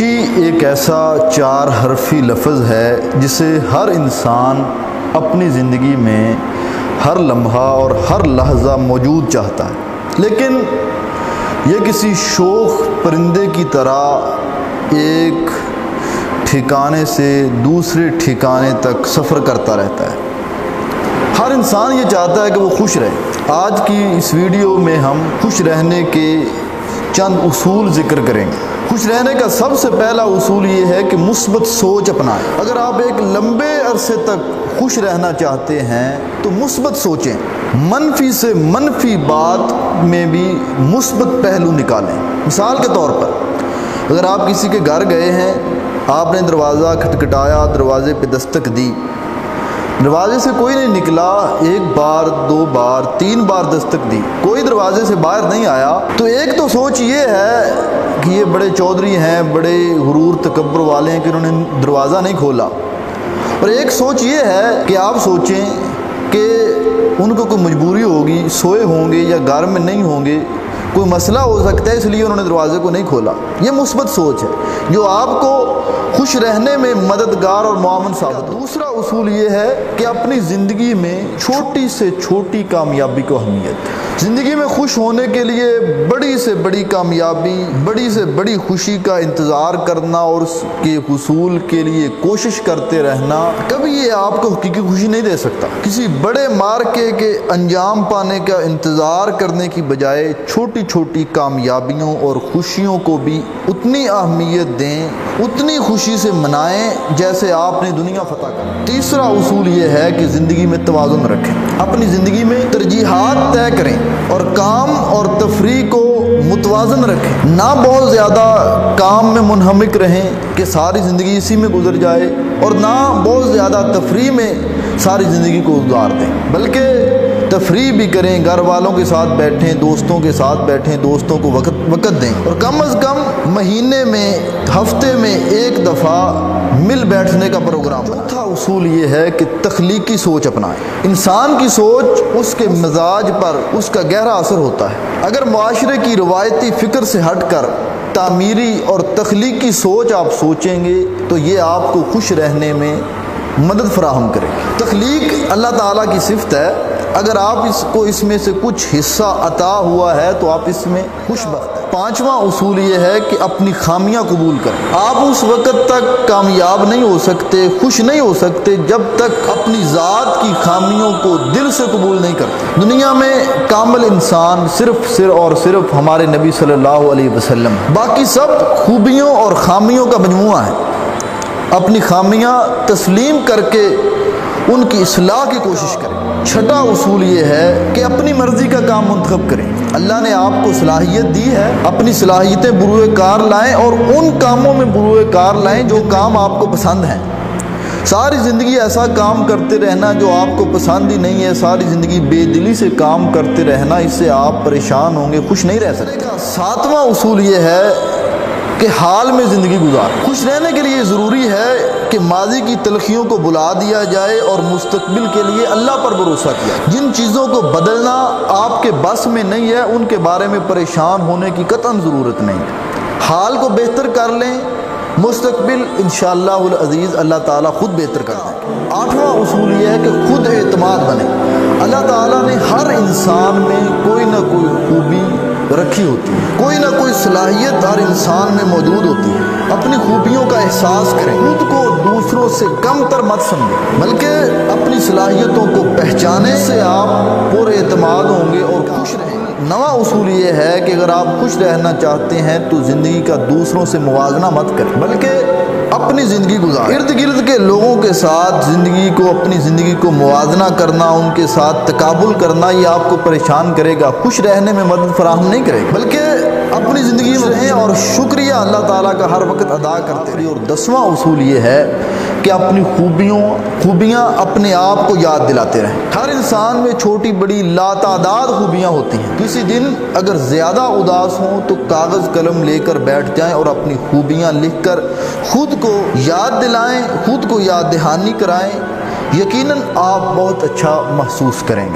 خوشی ایک ایسا 4 حرفی لفظ ہے جسے ہر انسان اپنی زندگی میں ہر لمحہ اور ہر لحظہ موجود چاہتا ہے، لیکن یہ کسی شوخ پرندے کی طرح ایک ٹھکانے سے دوسرے ٹھکانے تک سفر کرتا رہتا ہے۔ ہر انسان یہ چاہتا ہے کہ وہ خوش رہے۔ آج کی اس ویڈیو میں ہم خوش رہنے کے چند اصول ذکر کریں گے۔ خوش رہنے کا سب سے پہلا اصول یہ ہے کہ مثبت سوچ اپنائیں۔ اگر آپ ایک لمبے عرصے تک خوش رہنا چاہتے ہیں تو مثبت سوچیں، منفی سے منفی بات میں بھی مثبت پہلو نکالیں۔ مثال کے طور پر اگر آپ کسی کے گھر گئے ہیں، آپ نے دروازہ کھٹکھٹایا، دروازے پہ دستک دی، دروازے سے کوئی نہیں نکلا، 1 بار 2 بار 3 بار دستک دی، کوئی دروازے سے باہر نہیں آیا، تو ایک تو سوچ یہ ہے کہ یہ بڑے چودھری ہیں، بڑے غرور تکبر والے ہیں کہ انہوں نے دروازہ نہیں کھولا، اور ایک سوچ یہ ہے کہ آپ سوچیں کہ ان کو کوئی مجبوری ہوگی، سوئے ہوں گے یا گھر میں نہیں ہوں گے، کوئی مسئلہ ہو سکتا ہے اس لیے انہوں نے دروازے کو نہیں کھولا۔ یہ مثبت سوچ ہے جو آپ کو خوش رہنے میں مددگار اور معاون ثابت۔ دوسرا اصول یہ ہے کہ اپنی زندگی میں چھوٹی سے چھوٹی کامیابی کو اہمیت۔ زندگی میں خوش ہونے کے لیے بڑی سے بڑی کامیابی، بڑی سے بڑی خوشی کا انتظار کرنا اور اس کے حصول کے لیے کوشش کرتے رہنا کبھی یہ آپ کو حقیقی خوشی نہیں دے سکتا۔ کسی بڑے مارکے کے انجام پانے کا انتظار کرنے کی بجائے چھوٹی چھوٹی کامیابیوں اور خوشیوں کو بھی اتنی اہمیت دیں، اتنی خوشی سے منائیں جیسے آپ نے دنیا فتح کر۔ تیسرا اصول یہ ہے کہ زندگی میں توازن رکھیں۔ اپنی زندگی میں ترجیحات طے کریں اور کام اور تفریح کو متوازن رکھیں۔ نہ بہت زیادہ کام میں منہمک رہیں کہ ساری زندگی اسی میں گزر جائے، اور نہ بہت زیادہ تفریح میں ساری زندگی کو گزار دیں، بلکہ تفریح بھی کریں، گھر والوں کے ساتھ بیٹھیں، دوستوں کے ساتھ بیٹھیں، دوستوں کو وقت دیں، اور کم از کم مہینے میں ہفتے میں 1 دفعہ مل بیٹھنے کا پروگرام۔ چوتھا اصول یہ ہے کہ تخلیقی سوچ اپنائیں۔ انسان کی سوچ اس کے مزاج پر اس کا گہرا اثر ہوتا ہے۔ اگر معاشرے کی روایتی فکر سے ہٹ کر تعمیری اور تخلیقی سوچ آپ سوچیں گے تو یہ آپ کو خوش رہنے میں مدد فراہم کرے گی۔ تخلیق اللہ تعالیٰ کی صفت ہے، اگر آپ اس میں سے کچھ حصہ عطا ہوا ہے تو آپ اس میں خوش بخت ہیں۔ 5واں اصول یہ ہے کہ اپنی خامیاں قبول کریں۔ آپ اس وقت تک کامیاب نہیں ہو سکتے، خوش نہیں ہو سکتے جب تک اپنی ذات کی خامیوں کو دل سے قبول نہیں کرتے۔ دنیا میں کامل انسان صرف اور صرف ہمارے نبی صلی اللہ علیہ وسلم، باقی سب خوبیوں اور خامیوں کا مجموعہ ہے۔ اپنی خامیاں تسلیم کر کے ان کی اصلاح کی کوشش کریں۔ 6واں اصول یہ ہے کہ اپنی مرضی کا کام منتخب کریں۔ اللہ نے آپ کو صلاحیت دی ہے، اپنی صلاحیتیں بروئے کار لائیں اور ان کاموں میں بروئے کار لائیں جو کام آپ کو پسند ہیں۔ ساری زندگی ایسا کام کرتے رہنا جو آپ کو پسند ہی نہیں ہے، ساری زندگی بے دلی سے کام کرتے رہنا، اس سے آپ پریشان ہوں گے، خوش نہیں رہ سکتے۔ 7واں اصول یہ ہے کہ حال میں زندگی گزار۔ خوش رہنے کے لیے ضروری ہے کہ ماضی کی تلخیوں کو بلا دیا جائے اور مستقبل کے لیے اللہ پر بھروسہ کیا۔ جن چیزوں کو بدلنا آپ کے بس میں نہیں ہے ان کے بارے میں پریشان ہونے کی قطعاً ضرورت نہیں ہے۔ حال کو بہتر کر لیں، مستقبل انشاءاللہ العزیز اللہ تعالیٰ خود بہتر کر دیں۔ 8واں اصول یہ ہے کہ خود اعتماد بنیں۔ اللہ تعالیٰ نے ہر انسان میں کوئی نہ کوئی خوبی رکھی ہوتی ہے، کوئی نہ کوئی صلاحیت ہر انسان میں موجود ہوتی ہے۔ اپنی خوبیوں کا احساس کریں، خود کو دوسروں سے کم تر مت سمجھیں، بلکہ اپنی صلاحیتوں کو پہچانیں، سے آپ پر اعتماد ہوں گے اور خوش رہیں گے۔ 9واں اصول یہ ہے کہ اگر آپ خوش رہنا چاہتے ہیں تو زندگی کا دوسروں سے موازنہ مت کریں، بلکہ اپنی زندگی گزاریں۔ ارد گرد کے لوگوں کے ساتھ اپنی زندگی کو موازنہ کرنا، ان کے ساتھ تقابل کرنا، یہ آپ کو پریشان کرے گا، خوش رہنے میں مدد فراہم نہیں کرے گا، بلکہ اپنی زندگی میں رہیں اور شکریہ اللہ تعالیٰ کا ہر وقت ادا کرتے رہیں۔ اور 10واں اصول یہ ہے کہ اپنی خوبیاں اپنے آپ کو یاد دلاتے رہیں۔ ہر انسان میں چھوٹی بڑی لاتعداد خوبیاں ہوتی ہیں۔ کسی دن اگر زیادہ اداس ہوں تو کاغذ قلم لے کر بیٹھ جائیں اور اپنی خوبیاں لکھ کر خود کو یاد دلائیں، خود کو یاد دہانی کرائیں، یقیناً آپ بہت اچھا محسوس کریں گے۔